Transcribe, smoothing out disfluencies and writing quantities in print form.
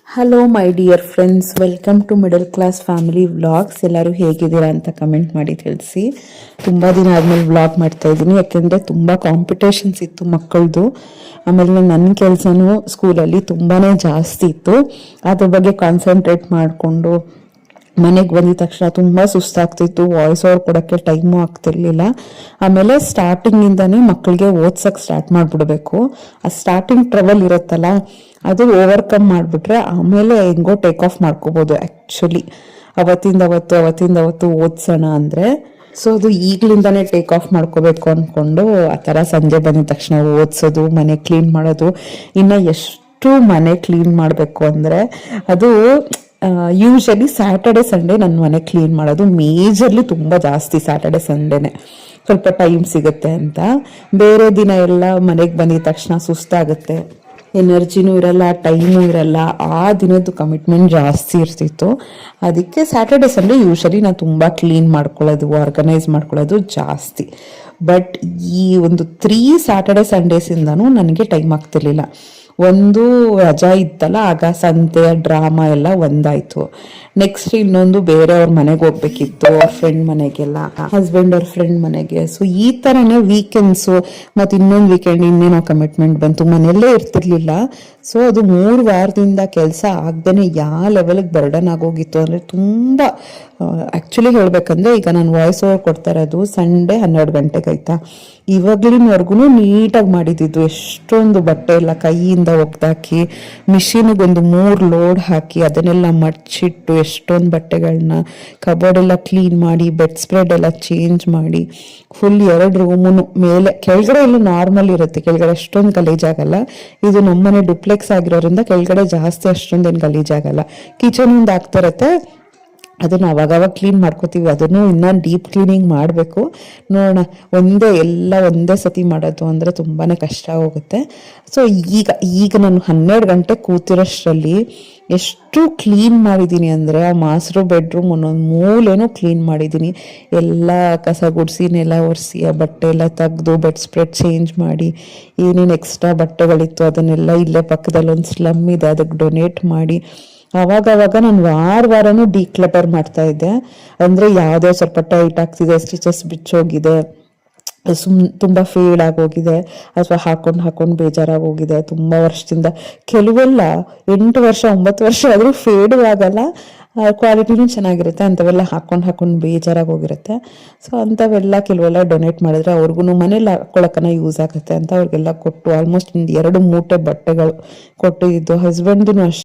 Hello my dear friends, welcome to middle class family vlogs. ಎಲ್ಲರೂ ಹೇಗಿದ್ದೀರಾ ಅಂತ comment ಮಾಡಿ ತಿಳಿಸಿ. ತುಂಬ ದಿನ ಆದಮೇಲೆ ವ್ಲಾಗ್ ಮಾಡ್ತಾ ಇದ್ದೀನಿ, ಯಾಕೆಂದರೆ ತುಂಬ ಕಾಂಪಿಟೇಷನ್ಸ್ ಇತ್ತು ಮಕ್ಕಳದು. ಆಮೇಲೆ ನನ್ನ ಕೆಲಸನೂ ಸ್ಕೂಲಲ್ಲಿ ತುಂಬಾ ಜಾಸ್ತಿ ಇತ್ತು. ಅದ್ರ ಬಗ್ಗೆ ಕಾನ್ಸಂಟ್ರೇಟ್ ಮಾಡಿಕೊಂಡು ಮನೆಗೆ ಬಂದಿದ ತಕ್ಷಣ ತುಂಬ ಸುಸ್ತಾಗ್ತಿತ್ತು. ವಾಯ್ಸ್ ಓವರ್ ಕೊಡೋಕ್ಕೆ ಟೈಮು ಆಗ್ತಿರ್ಲಿಲ್ಲ. ಆಮೇಲೆ ಸ್ಟಾರ್ಟಿಂಗಿಂದನೇ ಮಕ್ಕಳಿಗೆ ಓದ್ಸಕ್ಕೆ ಸ್ಟಾರ್ಟ್ ಮಾಡಿಬಿಡ್ಬೇಕು. ಆ ಸ್ಟಾರ್ಟಿಂಗ್ ಟ್ರಬಲ್ ಇರುತ್ತಲ್ಲ, ಅದು ಓವರ್ಕಮ್ ಮಾಡಿಬಿಟ್ರೆ ಆಮೇಲೆ ಹೆಂಗೋ ಟೇಕ್ ಆಫ್ ಮಾಡ್ಕೋಬೋದು. ಆ್ಯಕ್ಚುಲಿ ಅವತ್ತಿಂದವತ್ತು ಓದ್ಸೋಣ ಅಂದರೆ ಸೊ ಅದು ಈಗಲಿಂದಾನೇ ಟೇಕ್ ಆಫ್ ಮಾಡ್ಕೋಬೇಕು ಅಂದ್ಕೊಂಡು ಆ ಥರ ಸಂಜೆ ಬಂದಿದ ತಕ್ಷಣ ಓದಿಸೋದು, ಮನೆ ಕ್ಲೀನ್ ಮಾಡೋದು. ಇನ್ನು ಎಷ್ಟು ಮನೆ ಕ್ಲೀನ್ ಮಾಡಬೇಕು ಅಂದರೆ ಅದು ಯೂಶಲಿ ಸ್ಯಾಟರ್ಡೆ ಸಂಡೇ ನನ್ನ ಮನೆ ಕ್ಲೀನ್ ಮಾಡೋದು. ಮೇಜರ್ಲಿ ತುಂಬ ಜಾಸ್ತಿ ಸ್ಯಾಟರ್ಡೆ ಸಂಡೇನೆ ಸ್ವಲ್ಪ ಟೈಮ್ ಸಿಗುತ್ತೆ ಅಂತ. ಬೇರೆ ದಿನ ಎಲ್ಲ ಮನೆಗೆ ಬಂದಿದ ತಕ್ಷಣ ಸುಸ್ತಾಗುತ್ತೆ, ಎನರ್ಜಿನೂ ಇರಲ್ಲ, ಟೈಮು ಇರಲ್ಲ. ಆ ದಿನದ್ದು ಕಮಿಟ್ಮೆಂಟ್ ಜಾಸ್ತಿ ಇರ್ತಿತ್ತು. ಅದಕ್ಕೆ ಸ್ಯಾಟರ್ಡೆ ಸಂಡೇ ಯೂಶಲಿ ನಾನು ತುಂಬ ಕ್ಲೀನ್ ಮಾಡ್ಕೊಳ್ಳೋದು, ಆರ್ಗನೈಸ್ ಮಾಡ್ಕೊಳ್ಳೋದು ಜಾಸ್ತಿ. ಬಟ್ ಈ ಒಂದು 3 ಸ್ಯಾಟರ್ಡೆ ಸಂಡೇಸಿಂದನೂ ನನಗೆ ಟೈಮ್ ಆಗ್ತಿರ್ಲಿಲ್ಲ. ಒಂದು ರಜಾ ಇತ್ತಲ್ಲ, ಆಗ ಸಂತೆ ಡ್ರಾಮಾ ಎಲ್ಲ ಒಂದಾಯ್ತು. ನೆಕ್ಸ್ಟ್ ಇನ್ನೊಂದು ಬೇರೆಯವ್ರ ಮನೆಗೆ ಹೋಗ್ಬೇಕಿತ್ತು, ಅವ್ರ ಫ್ರೆಂಡ್ ಮನೆಗೆಲ್ಲ, ಹಸ್ಬೆಂಡ್ ಅವ್ರ ಫ್ರೆಂಡ್ ಮನೆಗೆ. ಸೊ ಈ ಥರನೇ ವೀಕೆಂಡ್ಸು ಮತ್ತು ಇನ್ನೊಂದು ವೀಕೆಂಡ್ ಇನ್ನೇನೋ ಕಮಿಟ್ಮೆಂಟ್ ಬಂತು, ಮನೆಯಲ್ಲೇ ಇರ್ತಿರ್ಲಿಲ್ಲ. ಸೊ ಅದು 3 ವಾರದಿಂದ ಕೆಲಸ ಆಗ್ದೇ ಯಾವ ಲೆವೆಲ್ಗೆ ಬರ್ಡನ್ ಆಗೋಗಿತ್ತು ಅಂದರೆ ತುಂಬ. ಆ್ಯಕ್ಚುಲಿ ಹೇಳ್ಬೇಕಂದ್ರೆ ಈಗ ನಾನು ವಾಯ್ಸ್ ಓವರ್ ಕೊಡ್ತಾ ಇರೋದು ಸಂಡೇ 12 ಗಂಟೆಗೆ ಆಯ್ತಾ. ಇವಾಗ್ಲಿನವರೆಗೂ ನೀಟಾಗಿ ಮಾಡಿದ್ದು. ಎಷ್ಟೊಂದು ಬಟ್ಟೆ ಎಲ್ಲ ಕೈಯಿಂದ ಒಗ್ದಾಕಿ ಮಿಷಿನಿಗೊಂದು 3 ಲೋಡ್ ಹಾಕಿ ಅದನ್ನೆಲ್ಲ ಮಡ್ಚಿಟ್ಟು ಎಷ್ಟೊಂದು ಬಟ್ಟೆಗಳನ್ನ ಕಬೋರ್ಡ್ ಎಲ್ಲ ಕ್ಲೀನ್ ಮಾಡಿ, ಬೆಡ್ ಸ್ಪ್ರೆಡ್ ಎಲ್ಲ ಚೇಂಜ್ ಮಾಡಿ, ಫುಲ್ 2 ರೂಮು ಮೇಲೆ ಕೆಳಗಡೆ ಎಲ್ಲ ನಾರ್ಮಲ್ ಇರುತ್ತೆ, ಕೆಳಗಡೆ ಅಷ್ಟೊಂದು ಗಲೀಜಾಗಲ್ಲ. ಇದು ನಮ್ಮನೆ ಡುಪ್ಲೆಕ್ಸ್ ಆಗಿರೋದ್ರಿಂದ ಕೆಳಗಡೆ ಜಾಸ್ತಿ ಅಷ್ಟೊಂದೇನು ಗಲೀಜಾಗಲ್ಲ. ಕಿಚನ್ ಒಂದು ಆಗ್ತಿರತ್ತೆ, ಅದನ್ನು ಅವಾಗವಾಗ ಕ್ಲೀನ್ ಮಾಡ್ಕೋತೀವಿ. ಅದನ್ನು ಇನ್ನೂ ಡೀಪ್ ಕ್ಲೀನಿಂಗ್ ಮಾಡಬೇಕು. ನೋಡೋಣ, ಒಂದೇ ಸತಿ ಮಾಡೋದು ಅಂದರೆ ತುಂಬಾ ಕಷ್ಟ ಹೋಗುತ್ತೆ. ಸೊ ಈಗ ನಾನು 12 ಗಂಟೆ ಕೂತಿರೋಷ್ಟರಲ್ಲಿ ಎಷ್ಟು ಕ್ಲೀನ್ ಮಾಡಿದ್ದೀನಿ ಅಂದರೆ, ಆ ಮಾಸ್ಟರ್ ಬೆಡ್ರೂಮ್ ಒಂದೊಂದು ಮೂಲೆನೂ ಕ್ಲೀನ್ ಮಾಡಿದ್ದೀನಿ. ಎಲ್ಲ ಕಸ ಗುಡಿಸಿ, ನೆಲ ಒರೆಸಿ, ಆ ಬಟ್ಟೆ ಎಲ್ಲ ತೆಗೆದು, ಬೆಡ್ ಸ್ಪ್ರೆಡ್ ಚೇಂಜ್ ಮಾಡಿ, ಏನೇನು ಎಕ್ಸ್ಟ್ರಾ ಬಟ್ಟೆಗಳಿತ್ತು ಅದನ್ನೆಲ್ಲ ಇಲ್ಲೇ ಪಕ್ಕದಲ್ಲಿ ಒಂದು ಸ್ಲಮ್ ಇದೆ, ಅದಕ್ಕೆ ಡೊನೇಟ್ ಮಾಡಿ ಅವಾಗವಾಗ ನಾನು ವಾರನೂ ಡಿಕ್ಲಟರ್ ಮಾಡ್ತಾ ಇದ್ದೆ. ಅಂದರೆ ಯಾವುದೋ ಸ್ವಲ್ಪ ಟೈಟ್ ಆಗ್ತಿದೆ, ಸ್ಟಿಚಸ್ ಬಿಚ್ಚೋಗಿದೆ, ತುಂಬ ಫೇಡ್ ಆಗೋಗಿದೆ, ಅಥವಾ ಹಾಕೊಂಡು ಬೇಜಾರಾಗೋಗಿದೆ ತುಂಬ ವರ್ಷದಿಂದ. ಕೆಲವೆಲ್ಲ 8 ವರ್ಷ 9 ವರ್ಷ ಆದರೂ ಫೇಡು ಆಗಲ್ಲ, ಕ್ವಾಲಿಟಿನೂ ಚೆನ್ನಾಗಿರುತ್ತೆ. ಅಂಥವೆಲ್ಲ ಹಾಕೊಂಡು ಬೇಜಾರಾಗೋಗಿರುತ್ತೆ. ಸೊ ಅಂಥವೆಲ್ಲ ಕೆಲವೆಲ್ಲ ಡೊನೇಟ್ ಮಾಡಿದ್ರೆ ಅವ್ರಿಗೂ ಮನೇಲಿ ಹಾಕ್ಕೊಳಕ್ಕನ ಯೂಸ್ ಆಗುತ್ತೆ ಅಂತ ಅವ್ರಿಗೆಲ್ಲ ಕೊಟ್ಟು ಆಲ್ಮೋಸ್ಟ್ 2 ಮೂಟೆ ಬಟ್ಟೆಗಳು ಕೊಟ್ಟಿದ್ದು. ಹಸ್ಬೆಂಡ್ದು ಅಷ್ಟೇ